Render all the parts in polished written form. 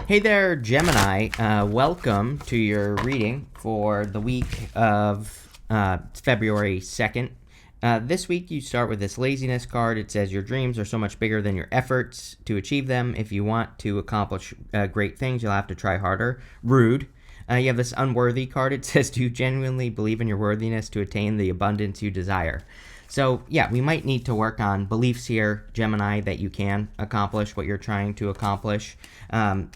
Hey there, Gemini. Welcome to your reading for the week of February 2nd. This week, you start with this laziness card. It says your dreams are so much bigger than your efforts to achieve them. If you want to accomplish great things, you'll have to try harder. Rude. You have this unworthy card. It says, do you genuinely believe in your worthiness to attain the abundance you desire? So, yeah, we might need to work on beliefs here, Gemini, that you can accomplish what you're trying to accomplish, and,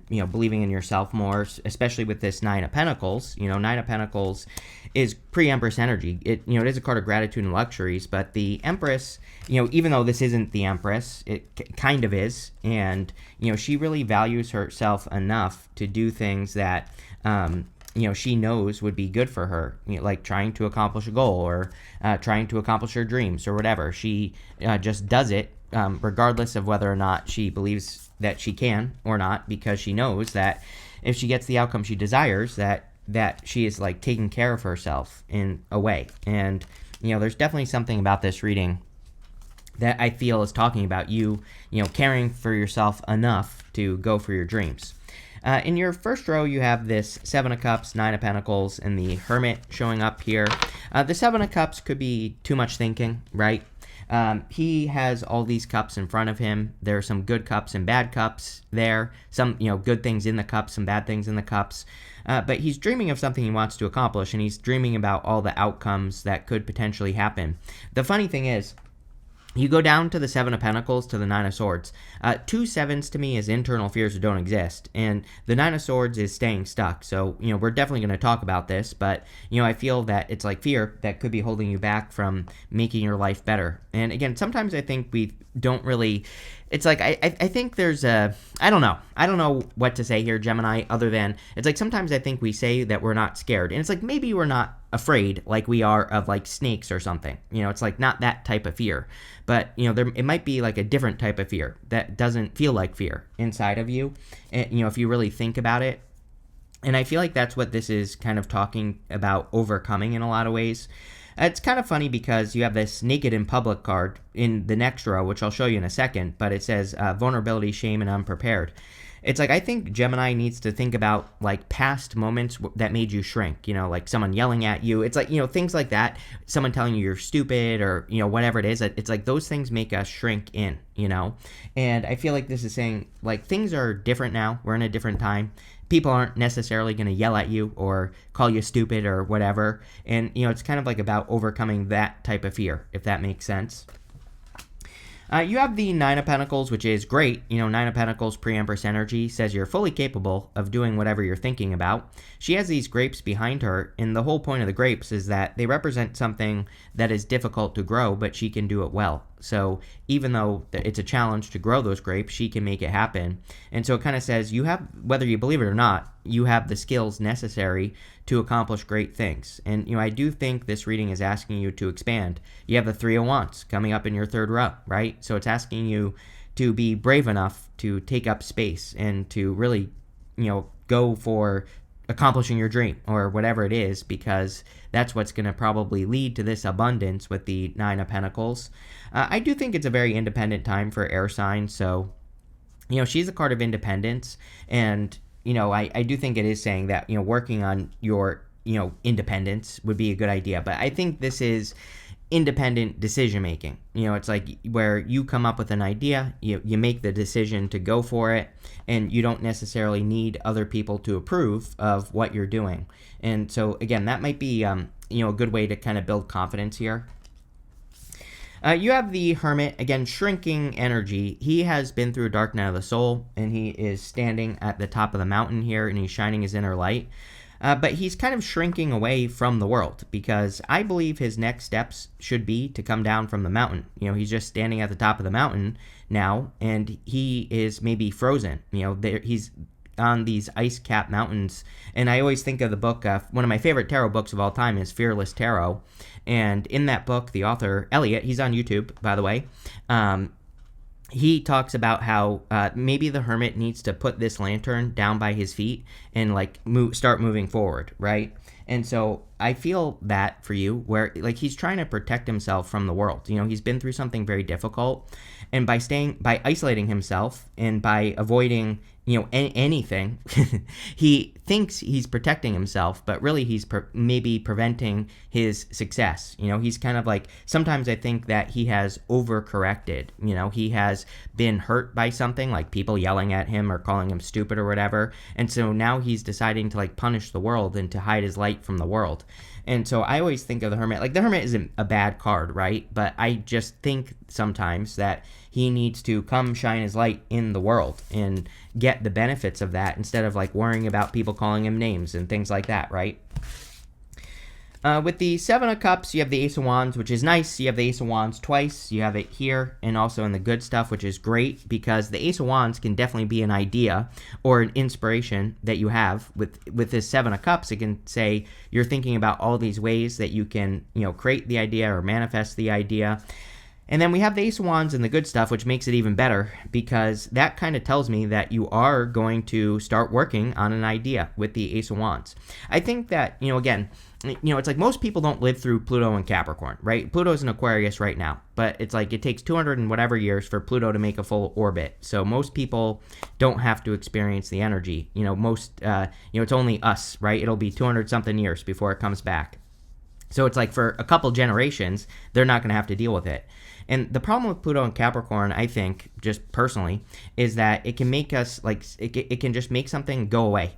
believing in yourself more, especially with this Nine of Pentacles. Nine of Pentacles is pre-Empress energy. It is a card of gratitude and luxuries, but the Empress, even though this isn't the Empress, it kind of is, and, she really values herself enough to do things that, she knows would be good for her, like trying to accomplish a goal or trying to accomplish her dreams or whatever. She just does it regardless of whether or not she believes that she can or not, because she knows that if she gets the outcome she desires, that she is like taking care of herself in a way. And, there's definitely something about this reading that I feel is talking about you, caring for yourself enough to go for your dreams. In your first row, you have this Seven of Cups, Nine of Pentacles, and the Hermit showing up here. The Seven of Cups could be too much thinking, right? He has all these cups in front of him. There are some good cups and bad cups there. Some, good things in the cups, some bad things in the cups. But he's dreaming of something he wants to accomplish, and he's dreaming about all the outcomes that could potentially happen. The funny thing is, you go down to the Seven of Pentacles to the Nine of Swords. 2 sevens to me is internal fears that don't exist. And the Nine of Swords is staying stuck. So, we're definitely going to talk about this. But, I feel that it's like fear that could be holding you back from making your life better. And again, sometimes I think we don't really... It's like, I think there's a... I don't know what to say here, Gemini, other than... It's like sometimes I think we say that we're not scared. And it's like maybe we're not afraid like we are of like snakes or something. It's like not that type of fear. But, it might be like a different type of fear that doesn't feel like fear inside of you, if you really think about it. And I feel like that's what this is kind of talking about overcoming in a lot of ways. It's kind of funny because you have this naked in public card in the next row, which I'll show you in a second, but it says vulnerability, shame, and unprepared. It's like I think Gemini needs to think about like past moments that made you shrink, like someone yelling at you. It's like, things like that, someone telling you you're stupid or, whatever it is. It's like those things make us shrink in, and I feel like this is saying like things are different now. We're in a different time. People aren't necessarily going to yell at you or call you stupid or whatever. And, it's kind of like about overcoming that type of fear, if that makes sense. You have the Nine of Pentacles, which is great. Nine of Pentacles, pre-Empress energy, says you're fully capable of doing whatever you're thinking about. She has these grapes behind her, and the whole point of the grapes is that they represent something that is difficult to grow, but she can do it well. So even though it's a challenge to grow those grapes, she can make it happen. And so it kind of says you have, whether you believe it or not, you have the skills necessary to accomplish great things. And, I do think this reading is asking you to expand. You have the Three of Wands coming up in your third row, right? So it's asking you to be brave enough to take up space and to really, go for accomplishing your dream or whatever it is, because that's what's going to probably lead to this abundance with the Nine of Pentacles. I do think it's a very independent time for air signs. So, she's a card of independence, and I do think it is saying that, working on your, independence would be a good idea. But I think this is independent decision making. It's like where you come up with an idea, you make the decision to go for it, and you don't necessarily need other people to approve of what you're doing. And so, again, that might be, a good way to kind of build confidence here. You have the Hermit, again, shrinking energy. He has been through a dark night of the soul, and he is standing at the top of the mountain here, and he's shining his inner light. But he's kind of shrinking away from the world, because I believe his next steps should be to come down from the mountain. He's just standing at the top of the mountain now, and he is maybe frozen. He's on these ice-capped mountains. And I always think of the book, one of my favorite tarot books of all time is Fearless Tarot. And in that book, the author, Elliot, he's on YouTube, by the way, he talks about how maybe the hermit needs to put this lantern down by his feet and like start moving forward, right? And so I feel that for you, where like he's trying to protect himself from the world. You know, he's been through something very difficult, and by isolating himself and by avoiding, anything. He thinks he's protecting himself, but really he's maybe preventing his success. He's kind of like, sometimes I think that he has overcorrected. He has been hurt by something, like people yelling at him or calling him stupid or whatever. And so now he's deciding to like punish the world and to hide his light from the world. And so I always think of the Hermit, like the Hermit isn't a bad card, right? But I just think sometimes that he needs to come shine his light in the world and get the benefits of that instead of like worrying about people calling him names and things like that, right? With the Seven of Cups, you have the Ace of Wands, which is nice. You have the Ace of Wands twice. You have it here and also in the good stuff, which is great because the Ace of Wands can definitely be an idea or an inspiration that you have. With this Seven of Cups, it can say you're thinking about all these ways that you can, create the idea or manifest the idea. And then we have the Ace of Wands and the good stuff, which makes it even better because that kind of tells me that you are going to start working on an idea with the Ace of Wands. I think that, again, it's like most people don't live through Pluto and Capricorn, right? Pluto's in Aquarius right now, but it's like it takes 200 and whatever years for Pluto to make a full orbit. So most people don't have to experience the energy. It's only us, right? It'll be 200 something years before it comes back. So it's like for a couple generations, they're not going to have to deal with it. And the problem with Pluto and Capricorn, I think, just personally, is that it can make us, like, it can just make something go away.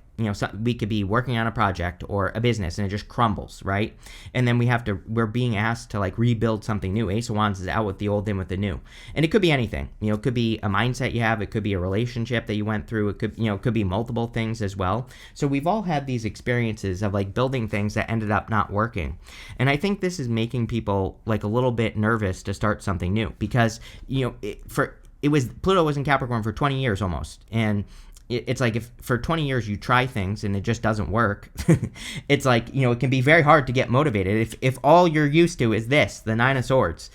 We could be working on a project or a business and it just crumbles, right? And then we're being asked to like rebuild something new. Ace of Wands is out with the old, in with the new. And it could be anything. It could be a mindset you have. It could be a relationship that you went through. It could be multiple things as well. So we've all had these experiences of like building things that ended up not working. And I think this is making people like a little bit nervous to start something new because, Pluto was in Capricorn for 20 years almost. And it's like if for 20 years you try things and it just doesn't work, it's like, it can be very hard to get motivated. If all you're used to is the Nine of Swords,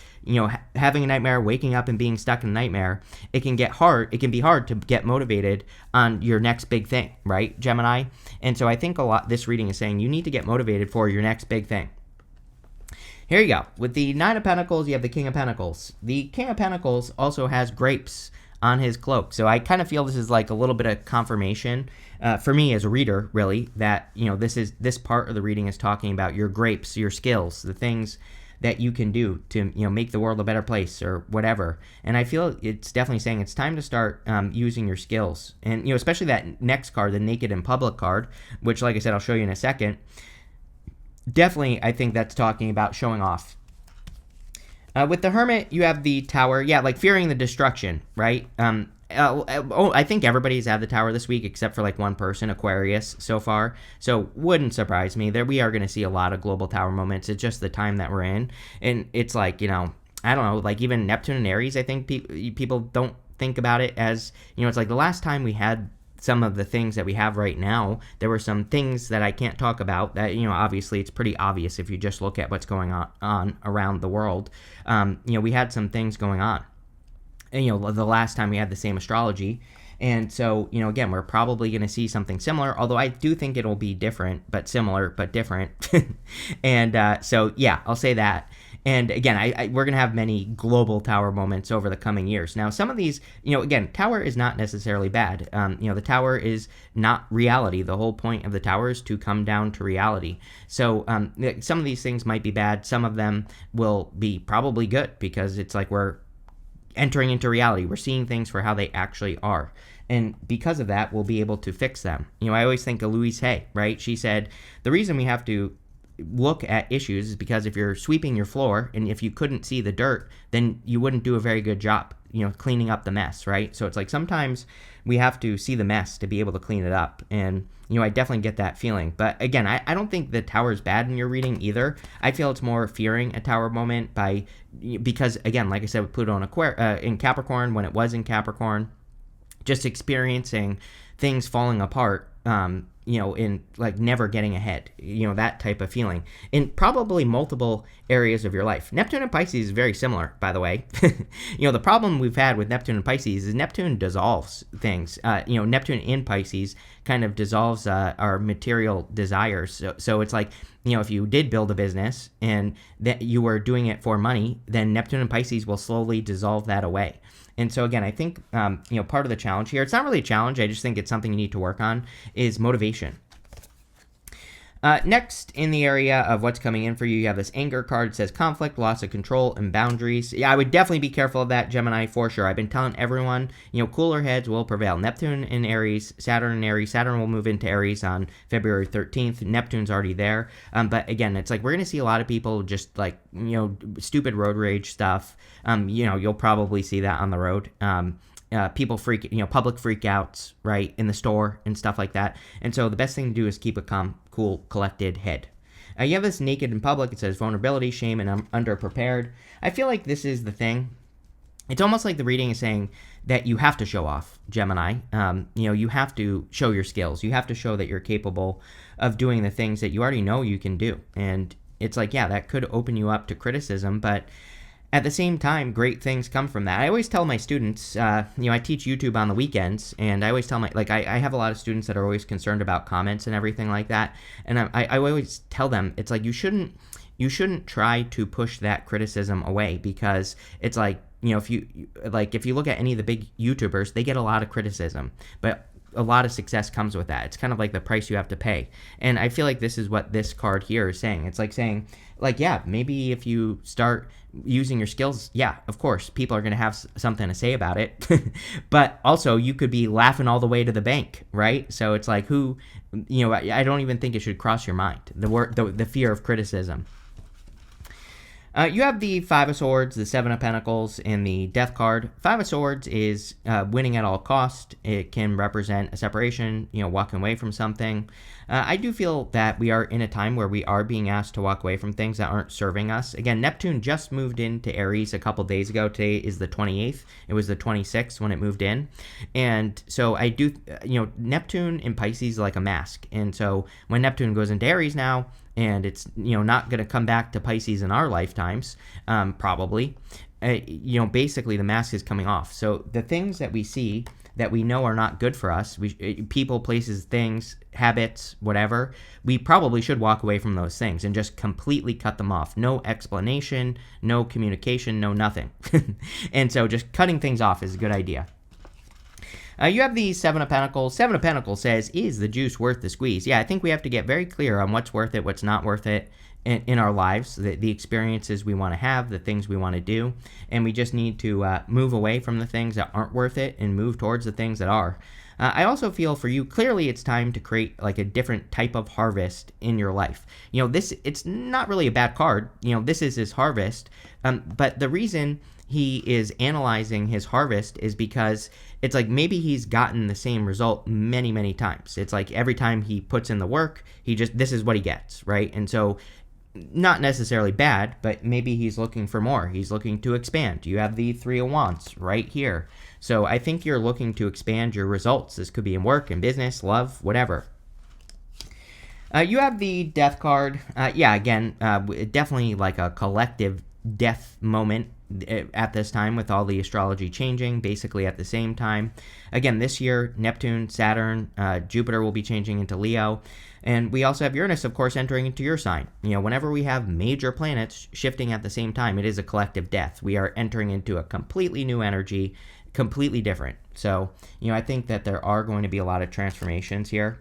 having a nightmare, waking up and being stuck in a nightmare, it can be hard to get motivated on your next big thing, right, Gemini? And so I think this reading is saying you need to get motivated for your next big thing. Here you go. With the Nine of Pentacles, you have the King of Pentacles. The King of Pentacles also has grapes on his cloak. So I kind of feel this is like a little bit of confirmation for me as a reader, really, that, this part of the reading is talking about your grapes, your skills, the things that you can do to, make the world a better place or whatever. And I feel it's definitely saying it's time to start using your skills. And, especially that next card, the Naked in Public card, which, like I said, I'll show you in a second. Definitely, I think that's talking about showing off. With the Hermit, you have the Tower. Yeah, like fearing the destruction, right? I think everybody's had the Tower this week except for like one person, Aquarius, so far. So wouldn't surprise me. We are going to see a lot of global Tower moments. It's just the time that we're in. And it's like, I don't know, like even Neptune and Aries, I think people don't think about it as, it's like the last time we had some of the things that we have right now, there were some things that I can't talk about that, obviously it's pretty obvious if you just look at what's going on around the world. We had some things going on. And, the last time we had the same astrology. And so, again, we're probably going to see something similar, although I do think it'll be different, but similar, but different. And so, yeah, I'll say that. And again, we're going to have many global Tower moments over the coming years. Now, some of these, again, Tower is not necessarily bad. The Tower is not reality. The whole point of the Tower is to come down to reality. So some of these things might be bad. Some of them will be probably good because it's like we're entering into reality. We're seeing things for how they actually are. And because of that, we'll be able to fix them. I always think of Louise Hay, right? She said, the reason we have to look at issues is because if you're sweeping your floor and if you couldn't see the dirt, then you wouldn't do a very good job, cleaning up the mess, right? So it's like sometimes we have to see the mess to be able to clean it up. And, I definitely get that feeling. But again, I don't think the Tower is bad in your reading either. I feel it's more fearing a Tower moment because again, like I said, with Pluto in Capricorn, when it was in Capricorn, just experiencing things falling apart, in like never getting ahead, that type of feeling in probably multiple areas of your life. Neptune and Pisces is very similar, by the way. The problem we've had with Neptune and Pisces is Neptune dissolves things. Neptune in Pisces kind of dissolves our material desires. So it's like, if you did build a business and that you were doing it for money, then Neptune and Pisces will slowly dissolve that away. And so again, I think part of the challenge here, it's not really a challenge, I just think it's something you need to work on, is motivation. Next, in the area of what's coming in for you, you have this anger card. It says conflict, loss of control, and boundaries. Yeah, I would definitely be careful of that, Gemini, for sure. I've been telling everyone, cooler heads will prevail. Neptune in Aries, Saturn in Aries. Saturn will move into Aries on February 13th. Neptune's already there. But again, it's like we're going to see a lot of people just like, stupid road rage stuff. You'll probably see that on the road. People public freakouts, right, in the store and stuff like that. And so the best thing to do is keep a calm, cool, collected head. You have this naked in public. It says vulnerability, shame, and underprepared. I feel like this is the thing. It's almost like the reading is saying that you have to show off, Gemini. You have to show your skills. You have to show that you're capable of doing the things that you already know you can do. And it's like, yeah, that could open you up to criticism, but at the same time, great things come from that. I always tell my students, I teach YouTube on the weekends, and I always tell I have a lot of students that are always concerned about comments and everything like that. And I always tell them, it's like you shouldn't try to push that criticism away, because it's like, if you look at any of the big YouTubers, they get a lot of criticism, but a lot of success comes with that. It's kind of like the price you have to pay. And I feel like this is what this card here is saying. It's like saying, like, yeah, maybe if you start using your skills, yeah, of course, people are going to have something to say about it. But also, you could be laughing all the way to the bank, right? So it's like, I don't even think it should cross your mind, the fear of criticism. You have the Five of Swords, the Seven of Pentacles, and the Death card. Five of Swords is winning at all cost. It can represent a separation, walking away from something. I do feel that we are in a time where we are being asked to walk away from things that aren't serving us. Again, Neptune just moved into Aries a couple days ago. Today is the 28th. It was the 26th when it moved in. And so I do, Neptune in Pisces is like a mask. And so when Neptune goes into Aries now, and it's not going to come back to Pisces in our lifetimes, probably. Basically the mask is coming off. So the things that we see that we know are not good for us, people, places, things, habits, whatever, we probably should walk away from those things and just completely cut them off. No explanation, no communication, no nothing. And so just cutting things off is a good idea. You have the Seven of Pentacles. Seven of Pentacles says, is the juice worth the squeeze? Yeah, I think we have to get very clear on what's worth it, what's not worth it in our lives, the experiences we want to have, the things we want to do. And we just need to move away from the things that aren't worth it and move towards the things that are. I also feel for you, clearly it's time to create like a different type of harvest in your life. It's not really a bad card. This is his harvest. But the reason he is analyzing his harvest is because it's like maybe he's gotten the same result many, many times. It's like every time he puts in the work, this is what he gets, right? And so not necessarily bad, but maybe he's looking for more. He's looking to expand. You have the Three of Wands right here. So I think you're looking to expand your results. This could be in work, in business, love, whatever. You have the Death card. Definitely like a collective death moment at this time, with all the astrology changing basically at the same time. Again, this year, Neptune, Saturn, Jupiter will be changing into Leo. And we also have Uranus, of course, entering into your sign. Whenever we have major planets shifting at the same time, it is a collective death. We are entering into a completely new energy, completely different. So, I think that there are going to be a lot of transformations here.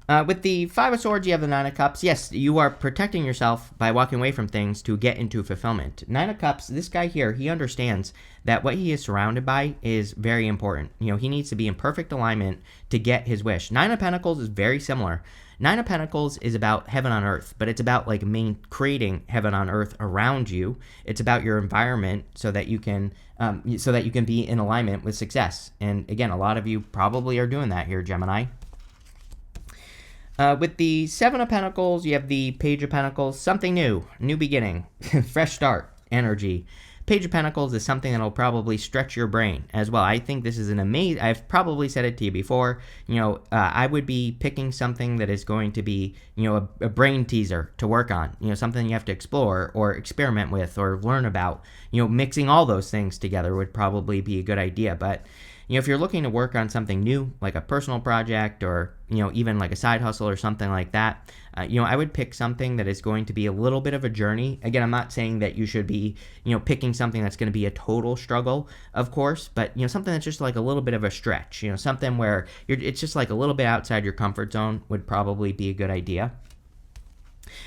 With the Five of Swords, you have the Nine of Cups. Yes, you are protecting yourself by walking away from things to get into fulfillment. Nine of Cups, this guy here, he understands that what he is surrounded by is very important. He needs to be in perfect alignment to get his wish. Nine of Pentacles is very similar. Nine of Pentacles is about heaven on earth, but it's about like creating heaven on earth around you. It's about your environment so that you can be in alignment with success. And again, a lot of you probably are doing that here, Gemini. With the Seven of Pentacles, you have the Page of Pentacles, something new, new beginning, fresh start, energy. Page of Pentacles is something that will probably stretch your brain as well. I think this is an amazing, I've probably said it to you before, I would be picking something that is going to be, a brain teaser to work on, something you have to explore or experiment with or learn about. Mixing all those things together would probably be a good idea. But if you're looking to work on something new, like a personal project or, even like a side hustle or something like that, I would pick something that is going to be a little bit of a journey. Again, I'm not saying that you should be, picking something that's going to be a total struggle, of course, but, something that's just like a little bit of a stretch, something where it's just like a little bit outside your comfort zone would probably be a good idea.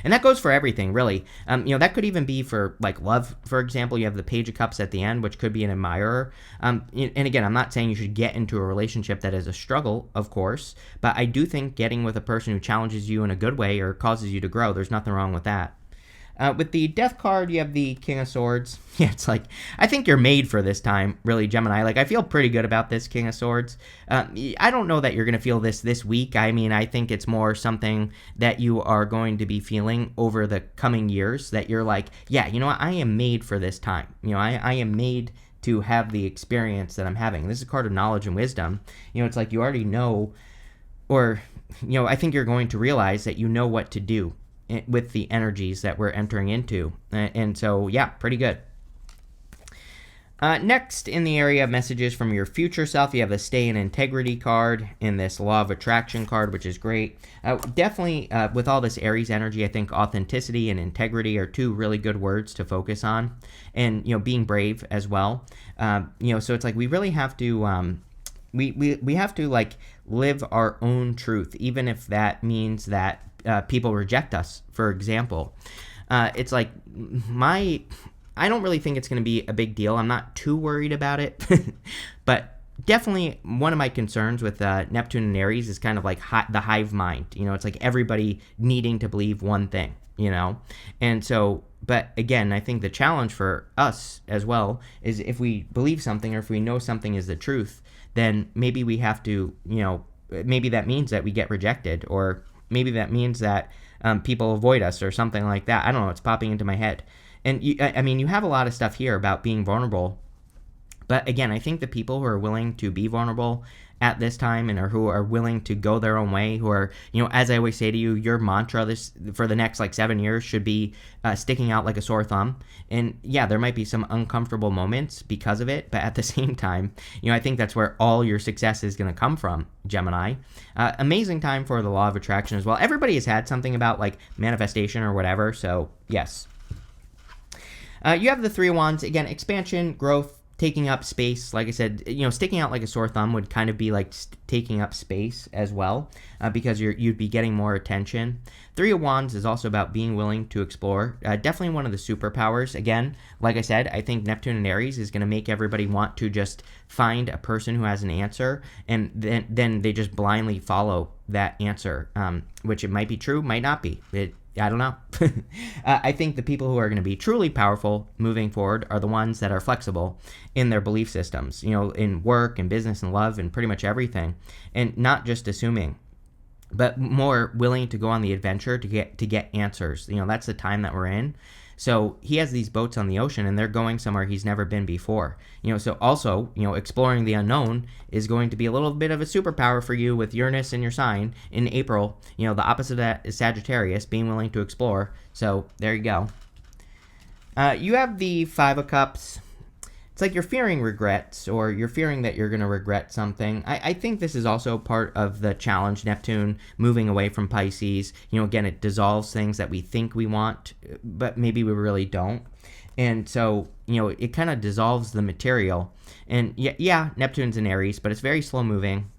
And that goes for everything, really. That could even be for like love, for example. You have the Page of Cups at the end, which could be an admirer. And again, I'm not saying you should get into a relationship that is a struggle, of course, but I do think getting with a person who challenges you in a good way or causes you to grow, there's nothing wrong with that. With the Death card, you have the King of Swords. Yeah, it's like, I think you're made for this time, really, Gemini. Like, I feel pretty good about this King of Swords. I don't know that you're going to feel this week. I mean, I think it's more something that you are going to be feeling over the coming years, that you're like, yeah, you know what, I am made for this time. I am made to have the experience that I'm having. This is a card of knowledge and wisdom. It's like you already know, or, I think you're going to realize that you know what to do with the energies that we're entering into. And so, yeah, pretty good. Next, in the area of messages from your future self, you have the Stay in Integrity card and this Law of Attraction card, which is great. Definitely, with all this Aries energy, I think authenticity and integrity are two really good words to focus on. And, being brave as well. So it's like we really have to... We have to like live our own truth, even if that means that people reject us, for example. It's like I don't really think it's going to be a big deal. I'm not too worried about it, but definitely one of my concerns with Neptune and Aries is kind of like the hive mind. It's like everybody needing to believe one thing, and so, but again, I think the challenge for us as well is if we believe something or if we know something is the truth, then maybe we have to, maybe that means that we get rejected, or maybe that means that people avoid us or something like that. I don't know. It's popping into my head. And you have a lot of stuff here about being vulnerable. But again, I think the people who are willing to be vulnerable at this time and who are willing to go their own way, who are, as I always say to you, your mantra for the next like 7 years should be sticking out like a sore thumb. And yeah, there might be some uncomfortable moments because of it, but at the same time, I think that's where all your success is going to come from, Gemini. Amazing time for the Law of Attraction as well. Everybody has had something about like manifestation or whatever, so yes. You have the Three of Wands, again, expansion, growth, taking up space. Like I said, sticking out like a sore thumb would kind of be like taking up space as well, because you'd be getting more attention. Three of Wands is also about being willing to explore. Definitely one of the superpowers. Again, like I said, I think Neptune and Aries is going to make everybody want to just find a person who has an answer, and then they just blindly follow that answer, which it might be true, might not be. I don't know. I think the people who are going to be truly powerful moving forward are the ones that are flexible in their belief systems, in work and business and love and pretty much everything, and not just assuming, but more willing to go on the adventure to get answers. That's the time that we're in. So he has these boats on the ocean and they're going somewhere he's never been before. So also, exploring the unknown is going to be a little bit of a superpower for you with Uranus in your sign in April. The opposite of that is Sagittarius, being willing to explore. So there you go. You have the Five of Cups. It's like you're fearing regrets, or you're fearing that you're going to regret something. I think this is also part of the challenge, Neptune moving away from Pisces. Again, it dissolves things that we think we want, but maybe we really don't. And so, it kind of dissolves the material. And yeah, Neptune's in Aries, but it's very slow moving.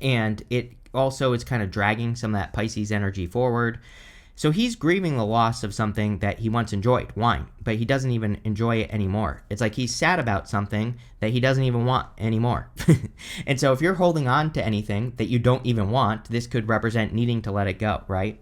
And it also is kind of dragging some of that Pisces energy forward. So he's grieving the loss of something that he once enjoyed, wine, but he doesn't even enjoy it anymore. It's like he's sad about something that he doesn't even want anymore. And so if you're holding on to anything that you don't even want, this could represent needing to let it go, right?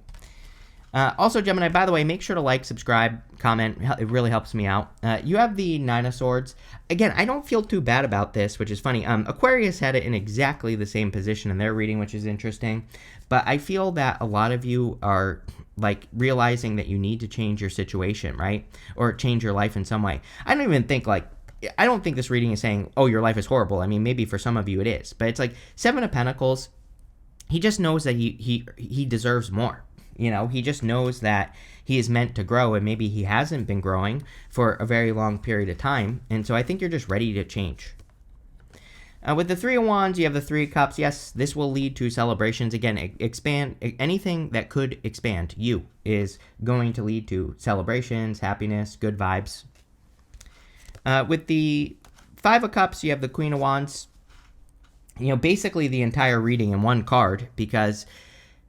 Also, Gemini, by the way, make sure to like, subscribe, comment. It really helps me out. You have the Nine of Swords. Again, I don't feel too bad about this, which is funny. Aquarius had it in exactly the same position in their reading, which is interesting. But I feel that a lot of you are like realizing that you need to change your situation, right? Or change your life in some way. I don't think this reading is saying, oh, your life is horrible. I mean, maybe for some of you it is. But it's like Seven of Pentacles. He just knows that he deserves more. He just knows that he is meant to grow, and maybe he hasn't been growing for a very long period of time. And so I think you're just ready to change. With the Three of Wands, you have the Three of Cups. Yes, this will lead to celebrations. Again, expand. Anything that could expand you is going to lead to celebrations, happiness, good vibes. With the Five of Cups, you have the Queen of Wands. Basically the entire reading in one card, because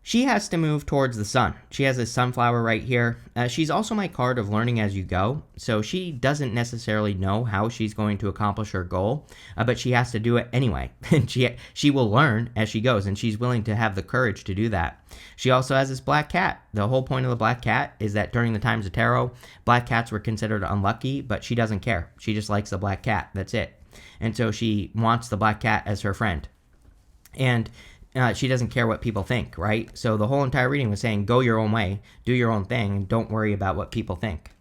she has to move towards the sun. She has a sunflower right here. She's also my card of learning as you go. So she doesn't necessarily know how she's going to accomplish her goal, but she has to do it anyway. And she will learn as she goes, and she's willing to have the courage to do that. She also has this black cat. The whole point of the black cat is that during the times of tarot, black cats were considered unlucky, but she doesn't care. She just likes the black cat. That's it. And so she wants the black cat as her friend. And she doesn't care what people think, right? So the whole entire reading was saying, go your own way, do your own thing, and don't worry about what people think.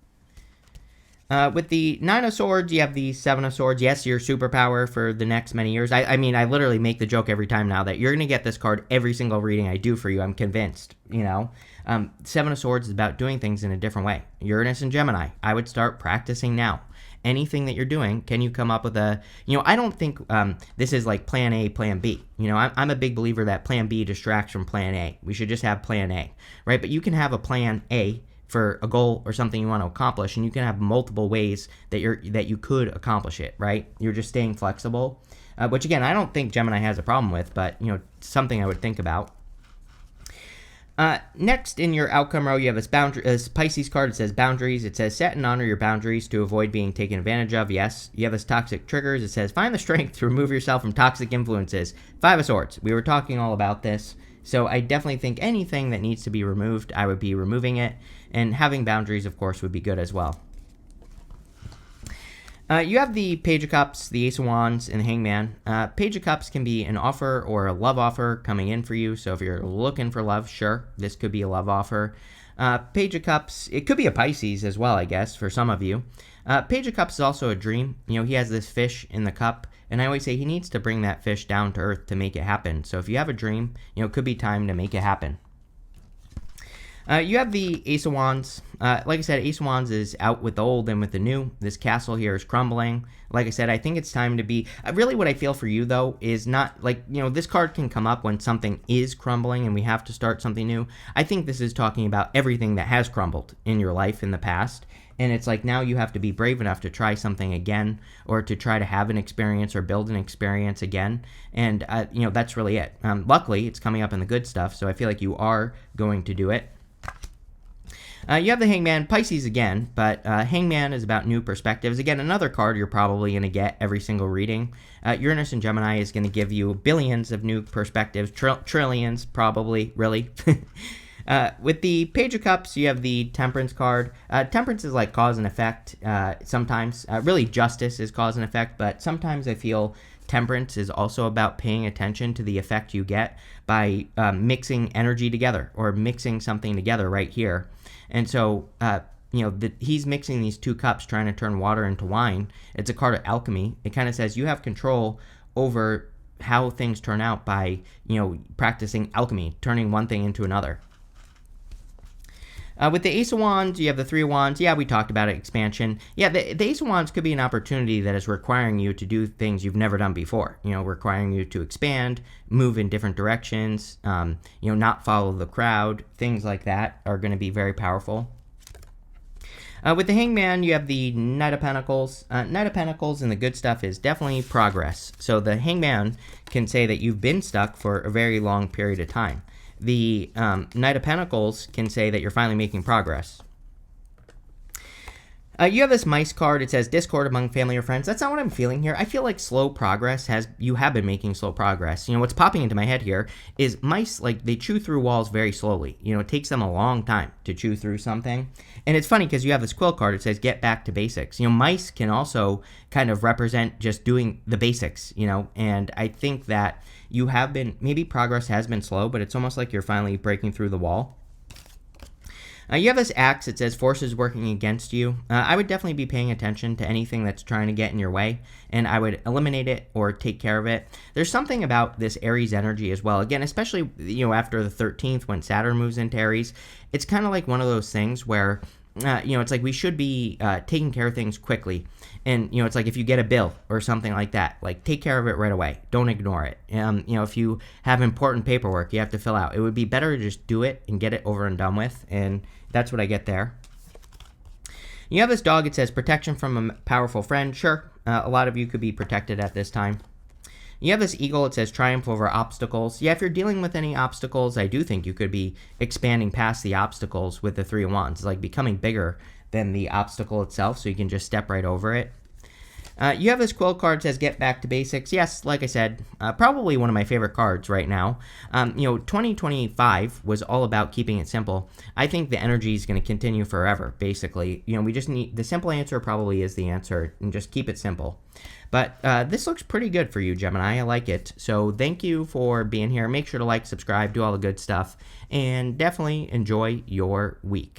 With the Nine of Swords, you have the Seven of Swords. Yes, your superpower for the next many years. I mean, I literally make the joke every time now that you're going to get this card every single reading I do for you. I'm convinced, Seven of Swords is about doing things in a different way. Uranus and Gemini, I would start practicing now. Anything that you're doing, can you come up with I don't think this is like plan A, plan B. I'm a big believer that plan B distracts from plan A. We should just have plan A, right? But you can have a plan A for a goal or something you want to accomplish, and you can have multiple ways that you could accomplish it, right? You're just staying flexible, which again, I don't think Gemini has a problem with, but something I would think about. Next in your outcome row, you have this Pisces card. It says boundaries. It says set and honor your boundaries to avoid being taken advantage of. Yes. You have this toxic triggers. It says find the strength to remove yourself from toxic influences. Five of Swords. We were talking all about this. So I definitely think anything that needs to be removed, I would be removing it. And having boundaries, of course, would be good as well. You have the Page of Cups, the Ace of Wands, and the Hangman. Page of Cups can be an offer or a love offer coming in for you. So if you're looking for love, sure, this could be a love offer. Page of Cups, it could be a Pisces as well, I guess, for some of you. Page of Cups is also a dream. He has this fish in the cup, and I always say he needs to bring that fish down to earth to make it happen. So if you have a dream, it could be time to make it happen. You have the Ace of Wands. Like I said, Ace of Wands is out with the old and with the new. This castle here is crumbling. Like I said, I think it's time to be... really what I feel for you, though, is not... this card can come up when something is crumbling and we have to start something new. I think this is talking about everything that has crumbled in your life in the past. And it's like now you have to be brave enough to try something again, or to try to have an experience or build an experience again. And, that's really it. Luckily, it's coming up in the good stuff, so I feel like you are going to do it. You have the Hangman, Pisces again, but Hangman is about new perspectives. Again, another card you're probably going to get every single reading. Uranus and Gemini is going to give you billions of new perspectives, trillions probably, really. With the Page of Cups, you have the Temperance card. Temperance is like cause and effect sometimes. Really, justice is cause and effect, but sometimes I feel Temperance is also about paying attention to the effect you get by mixing energy together or mixing something together right here. And so, he's mixing these two cups, trying to turn water into wine. It's a card of alchemy. It kind of says you have control over how things turn out by, practicing alchemy, turning one thing into another. With the Ace of Wands, you have the Three of Wands. Yeah, we talked about it, expansion. Yeah, the Ace of Wands could be an opportunity that is requiring you to do things you've never done before. Requiring you to expand, move in different directions, not follow the crowd. Things like that are going to be very powerful. With the Hangman, you have the Knight of Pentacles. Knight of Pentacles and the good stuff is definitely progress. So the Hangman can say that you've been stuck for a very long period of time. The Knight of Pentacles can say that you're finally making progress. You have this mice card. It says discord among family or friends. That's not what I'm feeling here. I feel like slow progress you have been making slow progress. What's popping into my head here is mice, like they chew through walls very slowly. It takes them a long time to chew through something. And it's funny because you have this quill card. It says get back to basics. Mice can also kind of represent just doing the basics, and I think that you have been, maybe progress has been slow, but it's almost like you're finally breaking through the wall. You have this axe. It says forces working against you. I would definitely be paying attention to anything that's trying to get in your way, and I would eliminate it or take care of it. There's something about this Aries energy as well. Again, especially after the 13th when Saturn moves into Aries, it's kind of like one of those things where it's like we should be taking care of things quickly. And, it's like if you get a bill or something like that, like take care of it right away. Don't ignore it. If you have important paperwork you have to fill out, it would be better to just do it and get it over and done with. And that's what I get there. You have this dog, it says protection from a powerful friend. Sure, a lot of you could be protected at this time. You have this eagle, it says triumph over obstacles. Yeah, if you're dealing with any obstacles, I do think you could be expanding past the obstacles with the 3 of Wands. It's like becoming bigger than the obstacle itself, so you can just step right over it. You have this quill card, says get back to basics. Yes, like I said, probably one of my favorite cards right now. 2025 was all about keeping it simple. I think the energy is going to continue forever, basically. We just need, the simple answer probably is the answer, and just keep it simple. But this looks pretty good for you, Gemini. I like it. So thank you for being here. Make sure to like, subscribe, do all the good stuff, and definitely enjoy your week.